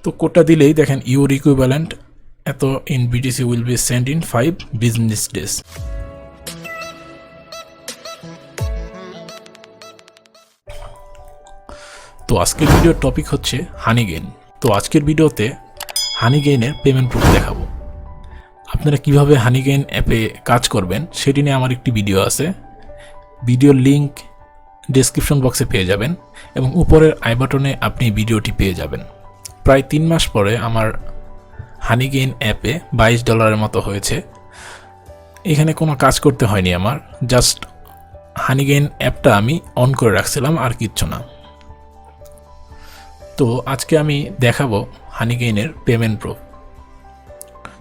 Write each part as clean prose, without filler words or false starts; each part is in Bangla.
তো কোডটা দিলেই দেখেন ইউর ইকুইভ্যালেন্ট এত in BTC will be send in 5 business days. তো আজকের ভিডিওর টপিক হচ্ছে হানিগেইন। তো আজকের ভিডিওতে হানিগেইনের পেমেন্ট প্রুফ দেখাবো। আপনারা কিভাবে হানিগেইন অ্যাপে কাজ করবেন সেটি নিয়ে আমার একটি ভিডিও আছে। ভিডিওর লিঙ্ক ডেসক্রিপশন বক্সে পেয়ে যাবেন এবং উপরের আই বাটনে আপনি ভিডিওটি পেয়ে যাবেন। প্রায় 3 মাস পরে আমার হানিগেইন অ্যাপে $22 মতো হয়েছে। এখানে কোনো কাজ করতে হয়নি আমার, জাস্ট হানিগেইন অ্যাপটা আমি অন করে রাখছিলাম, আর কিচ্ছু না। তো আজকে আমি দেখাবো হানিগেইনের পেমেন্ট প্রুফ।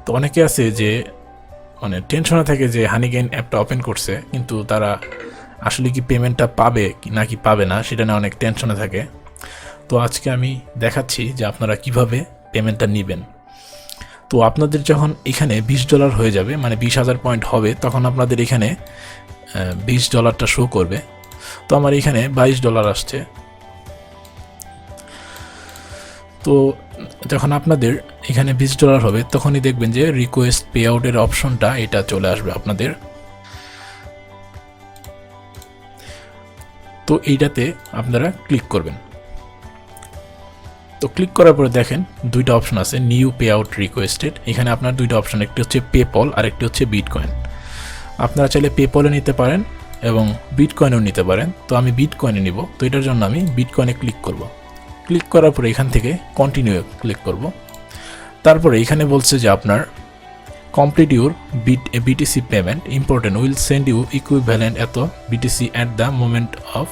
তো অনেকে আছে যে মানে টেনশনে থাকে যে হানিগেইন অ্যাপটা ওপেন করছে কিন্তু তারা আসলে কি পেমেন্টটা পাবে নাকি পাবে না সেটা নিয়ে অনেক টেনশনে থাকে। তো আজকে আমি দেখাচ্ছি যে আপনারা কিভাবে পেমেন্টটা নেবেন। তো আপনাদের যখন এখানে $20 হয়ে যাবে, মানে 20,000 পয়েন্ট হবে, তখন আপনাদের এখানে $20টা শো করবে। তো আমার এখানে $22 আসছে। তো যখন আপনাদের এখানে $20 হবে তখনই দেখবেন যে রিকোয়েস্ট পে আউটের অপশনটা এটা চলে আসবে আপনাদের। তো এইটাতে আপনারা ক্লিক করবেন। তো ক্লিক করার পরে দেখেন দুইটা অপশন আছে, নিউ পে আউট রিকোয়েস্টেড। এখানে আপনার দুইটা অপশন, একটি হচ্ছে পেপল আর একটি হচ্ছে বিটকয়েন। আপনারা চাইলে পেপলে নিতে পারেন এবং বিটকয়েনও নিতে পারেন। তো আমি বিটকয়েনে নিব। তো এটার জন্য আমি বিটকয়েনে ক্লিক করব। ক্লিক করার পরে এখান থেকে কন্টিনিউ ক্লিক করব। তারপরে এখানে বলছে যে আপনার complete your BTC payment important will send you equivalent এত BTC at the moment of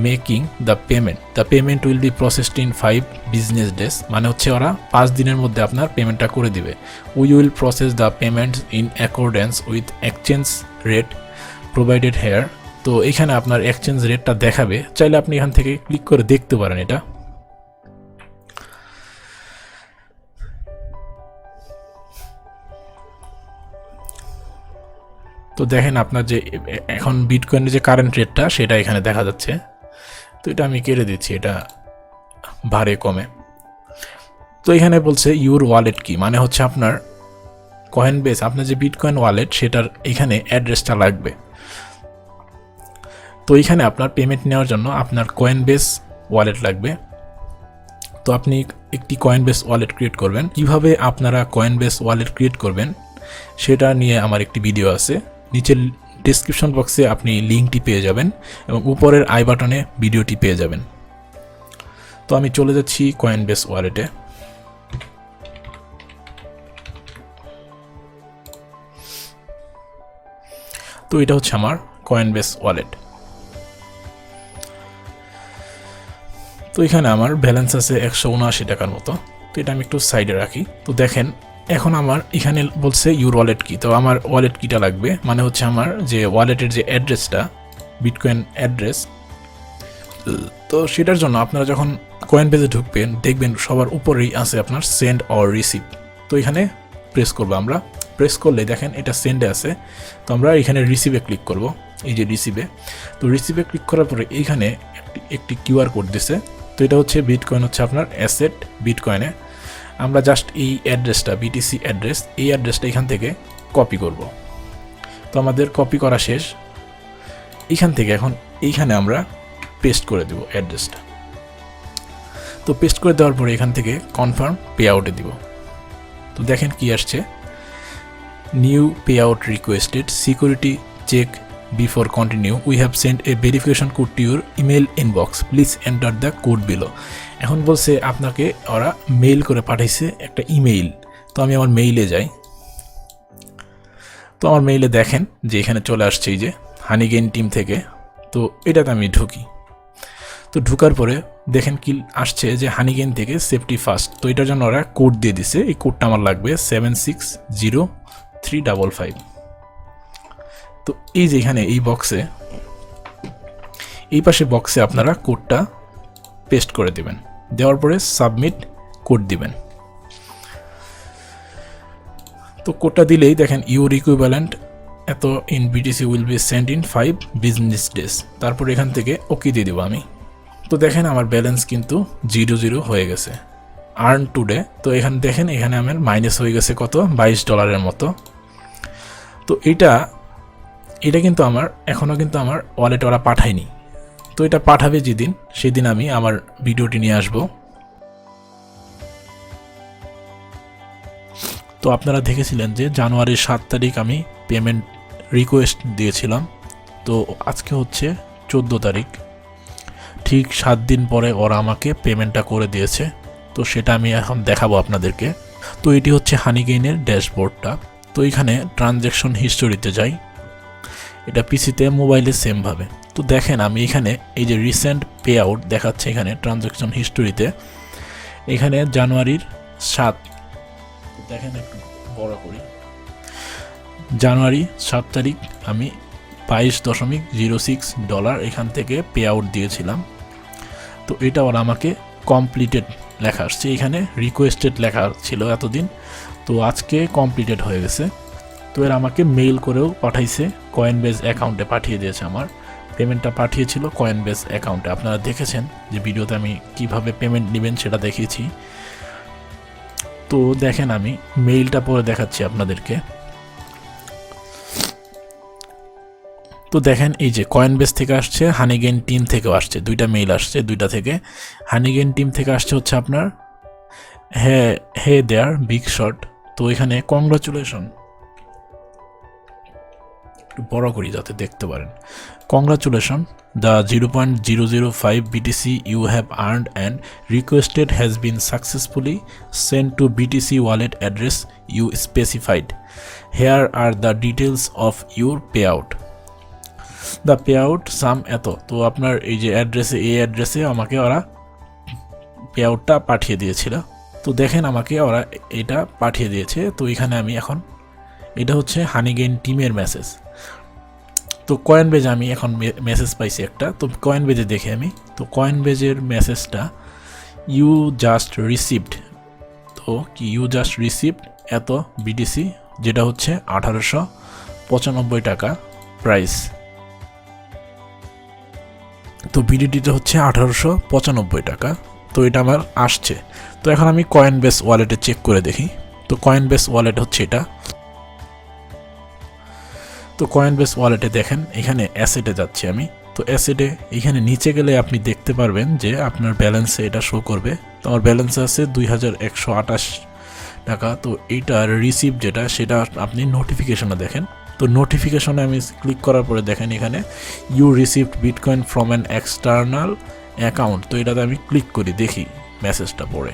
making the payment will be processed in 5 business days. মানে হচ্ছে ওরা 5 দিনের মধ্যে আপনার পেমেন্টটা করে দিবে। We will process the payment in accordance with exchange rate provided here. তো এখানে আপনার এক্সচেঞ্জ রেটটা দেখাবে, চাইলে আপনি এখান থেকে ক্লিক করে দেখতে পারেন এটা। তো দেখেন আপনার যে এখন বিটকয়েনের যে কারেন্ট রেটটা সেটা এখানে দেখা যাচ্ছে। তো এটা আমি কেটে দিচ্ছি, এটা ভারে কমে। তো এখানে বলছে ইউর ওয়ালেট কি, মানে হচ্ছে আপনার কয়েন বেস, আপনার যে বিটকয়েন ওয়ালেট সেটার এখানে অ্যাড্রেসটা লাগবে। তো এখানে আপনার পেমেন্ট নেওয়ার জন্য আপনার কয়েন বেস ওয়ালেট লাগবে। তো আপনি একটি কয়েন বেস ওয়ালেট ক্রিয়েট করবেন। কিভাবে আপনারা কয়েন বেস ওয়ালেট ক্রিয়েট করবেন সেটা নিয়ে আমার একটি ভিডিও আছে, নিচের ডেসক্রিপশন বক্সে আপনি লিঙ্কটি পেয়ে যাবেন এবং উপরের আই বাটনে ভিডিওটি পেয়ে যাবেন। তো আমি চলে যাচ্ছি কয়েনবেস ওয়ালেটে। তো এটা হচ্ছে আমার কয়েনবেস ওয়ালেট। তো এখানে আমার ব্যালেন্স আছে 179 টাকার মতো। তো এটা আমি একটু সাইডে রাখি। তো দেখেন এখন আমার এখানে বলছে ইউর ওয়ালেট কি। তো আমার ওয়ালেট কিটা লাগবে, মানে হচ্ছে আমার যে ওয়ালেটের যে অ্যাড্রেসটা, বিটকয়েন অ্যাড্রেস। তো সেটার জন্য আপনারা যখন কয়েন বেজে ঢুকবেন দেখবেন সবার উপরেই আছে আপনার সেন্ড অর রিসিভ। তো এখানে প্রেস করবো আমরা। প্রেস করলে দেখেন এটা সেন্ডে আছে। তো আমরা এখানে রিসিভে ক্লিক করব, এই যে রিসিভে। তো রিসিভে ক্লিক করার পরে এইখানে একটি কিউআর কোড দিছে। তো এটা হচ্ছে বিটকয়েন হচ্ছে আপনার অ্যাসেট বিটকয়েনে। আমরা জাস্ট এই অ্যাড্রেসটা, বিটিসি অ্যাড্রেস, এই অ্যাড্রেসটা এখান থেকে কপি করব। তো আমাদের কপি করা শেষ। এখান থেকে এখন এইখানে আমরা পেস্ট করে দেব অ্যাড্রেসটা। তো পেস্ট করে দেওয়ার পরে এখান থেকে কনফার্ম পে আউটে দিব। তো দেখেন কি আসছে, new pay out requested, security check before continue, we have send a verification code to your email inbox, please enter the code below. এখন বলছে আপনাকে ওরা মেইল করে পাঠাইছে একটা ইমেইল। তো আমি আমার মেইলে যাই। তো আমার মেইলে দেখেন যে এখানে চলে আসছে এই যে হানিগেইন টিম থেকে। তো এটাতে আমি ঢুকি। তো ঢুকার পরে দেখেন কি আসছে যে হানিগেইন থেকে সেফটি ফার্স্ট। তো এটার জন্য ওরা কোড দিয়ে দিছে। এই কোডটা আমার লাগবে 760355। তো এই যে এখানে এই বক্সে, এই পাশে বক্সে আপনারা কোডটা পেস্ট করে দেবেন। দেওয়ার পরে সাবমিট কোড দিবেন। তো কোডটা দিলেই দেখেন ইউর ইকুইভ্যালেন্ট এত in BTC will be send in 5 business days. তারপর এখান থেকে ওকে দিয়ে দেবো আমি। তো দেখেন আমার ব্যালেন্স কিন্তু 0 হয়ে গেছে। Earn today. তো এখানে দেখেন এখানে আমার মাইনাস হয়ে গেছে কত, $22 মতো। তো এটা কিন্তু আমার এখনও কিন্তু আমার ওয়ালেটে ওরা পাঠায়নি। তো এটা পাঠাবে যেদিন, সেদিন আমি আমার ভিডিওটি নিয়ে আসব। তো আপনারা দেখেছিলেন যে জানুয়ারির 7 তারিখ আমি পেমেন্ট রিকোয়েস্ট দিয়েছিলাম। তো আজকে হচ্ছে 14 তারিখ, ঠিক 7 দিন পরে ওরা আমাকে পেমেন্টটা করে দিয়েছে। তো সেটা আমি এখন দেখাবো আপনাদেরকে। তো এটি হচ্ছে হানিগেইনের ড্যাশবোর্ডটা। তো এখানে ট্রানজ্যাকশন হিস্টোরিতে যাই, এটা পিসিতে মোবাইলে সেমভাবে। তো দেখেন আমি এখানে এই যে রিসেন্ট পে আউট দেখাচ্ছে এখানে ট্রানজ্যাকশন হিস্টোরিতে, এখানে জানুয়ারির 7, দেখেন একটু বড় করি, জানুয়ারি 7 তারিখ আমি $22.06 এখান থেকে পে আউট দিয়েছিলাম। তো এটা ওরা আমাকে কমপ্লিটেড লেখা আসছে, এখানে রিকোয়েস্টেড লেখা ছিল এতদিন, তো আজকে কমপ্লিটেড হয়ে গেছে। তো এরা আমাকে মেইল করেও পাঠাইছে, কয়েনবেজ অ্যাকাউন্টে পাঠিয়ে দিয়েছে, আমার পেমেন্টটা পাঠিয়েছিল কয়েনবেজ অ্যাকাউন্টে। আপনারা দেখেছেন যে ভিডিওতে আমি কিভাবে পেমেন্ট নেবেন সেটা দেখিয়েছি। তো দেখেন আমি মেইলটা পরে দেখাচ্ছি আপনাদেরকে। তো দেখেন এই যে কয়েনবেজ থেকে আসছে, হানিগেইন টিম থেকেও আসছে, দুইটা মেইল আসছে, দুইটা থেকে। হানিগেইন টিম থেকে আসছে হচ্ছে আপনার হে দেয়ার বিগ শট। তো এখানে কংগ্রাচুলেশন, একটু বড় করি যাতে দেখতে পারেন। Congratulation, the 0.005 BTC you have earned and requested has been successfully sent to BTC wallet address you specified. Here are the details of your pay out. The pay out sum এত। তো আপনার এই যে অ্যাড্রেসে, এই অ্যাড্রেসে আমাকে ওরা পে আউটটা পাঠিয়ে দিয়েছিল। তো দেখেন আমাকে ওরা এটা পাঠিয়ে দিয়েছে। তো এখানে আমি এখন, এটা হচ্ছে হানিগেইন টিমের মেসেজ। তো কয়েনবেজে আমি এখন মেসেজ পাইছি একটা, তো কয়েনবেজে দেখে আমি, তো কয়েনবেজের মেসেজটা ইউ জাস্ট রিসিভড। তো কি ইউ জাস্ট রিসিভড এত BTC, যেটা হচ্ছে $1895 প্রাইস। তো BTCটা হচ্ছে $1895। তো এটা আমার আসছে। তো এখন আমি কয়েনবেজ ওয়ালেটে চেক করে দেখি। তো কয়েনবেজ ওয়ালেট হচ্ছে এটা। তো কয়েনবেজ ওয়ালেটে দেখেন এখানে অ্যাসেটে যাচ্ছি আমি। তো অ্যাসেটে এখানে নিচে গেলে আপনি দেখতে পারবেন যে আপনার ব্যালেন্সে এটা শো করবে। তো আমার ব্যালেন্সে আছে $2128। তো এইটার রিসিভ যেটা, সেটা আপনি নোটিফিকেশনে দেখেন। তো নোটিফিকেশনে আমি ক্লিক করার পরে দেখেন এখানে you received bitcoin from an external account. তো এটাতে আমি ক্লিক করি, দেখি মেসেজটা পড়ে।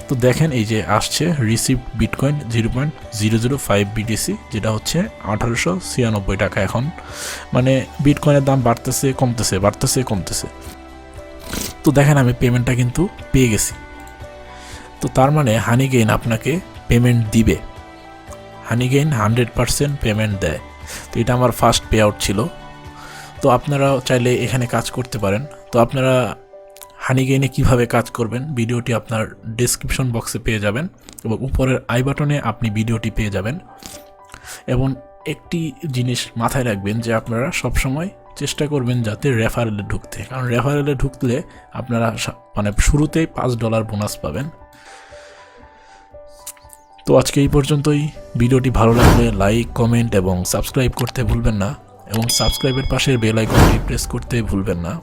তো দেখেন এই যে আসছে রিসিভ বিটকয়েন 0.005 BTC, যেটা হচ্ছে $1896 এখন। মানে বিটকয়েনের দাম বাড়তেছে কমতেছে, বাড়তেছে কমতেছে। তো দেখেন আমি পেমেন্টটা কিন্তু পেয়ে গেছি। তো তার মানে হানিগেইন আপনাকে পেমেন্ট দিবে, হানিগেইন 100% পেমেন্ট দেয়। তো এটা আমার ফার্স্ট পে আউট ছিল। তো আপনারা চাইলে এখানে কাজ করতে পারেন। তো আপনারা হানিগেইনে কিভাবে কাজ করবেন ভিডিওটি আপনার ডেসক্রিপশন বক্সে পেয়ে যাবেন, এবং উপরের আই বাটনে আপনি ভিডিওটি পেয়ে যাবেন। এবং একটি জিনিস মাথায় রাখবেন যে আপনারা সবসময় চেষ্টা করবেন যাতে রেফারেলে ঢুকতে, কারণ রেফারেলে ঢুকলে আপনারা মানে শুরুতেই $5 বোনাস পাবেন। তো আজকে এই পর্যন্তই। ভিডিওটি ভালো লাগলে লাইক, কমেন্ট এবং সাবস্ক্রাইব করতে ভুলবেন না, এবং সাবস্ক্রাইবের পাশের বেল আইকনটি প্রেস করতে ভুলবেন না।